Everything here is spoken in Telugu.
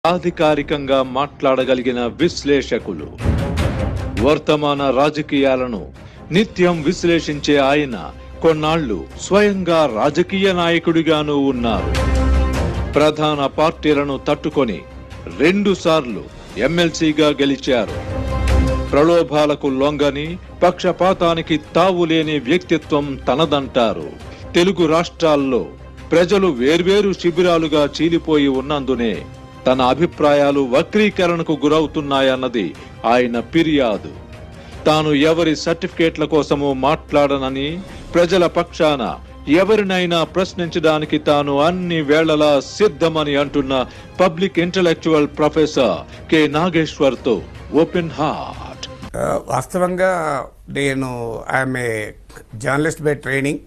అధికారికంగా మాట్లాడగలిగిన విశ్లేషకులు. వర్తమాన రాజకీయాలను నిత్యం విశ్లేషించే ఆయన కొన్నాళ్లు స్వయంగా రాజకీయ నాయకుడిగానూ ఉన్నారు. ప్రధాన పార్టీలను తట్టుకొని 2 సార్లు ఎమ్మెల్సీగా గెలిచారు. ప్రలోభాలకు లొంగని, పక్షపాతానికి తావులేని వ్యక్తిత్వం తనదంటారు. తెలుగు రాష్ట్రాల్లో ప్రజలు వేర్వేరు శిబిరాలుగా చీలిపోయి ఉన్నందునే తన అభిప్రాయాలు వక్రీకరణకు గురవుతున్నాయన్నది ఆయన ఫిర్యాదు. తాను ఎవరి సర్టిఫికేట్ల కోసమూ మాట్లాడనని, ప్రజల పక్షాన ఎవరినైనా ప్రశ్నించడానికి తాను అన్ని వేళలా సిద్ధమని అంటున్న public intellectual professor K Nageshwar తో ఓపెన్ హార్ట్. వాస్తవంగా నేను I'm a journalist by training.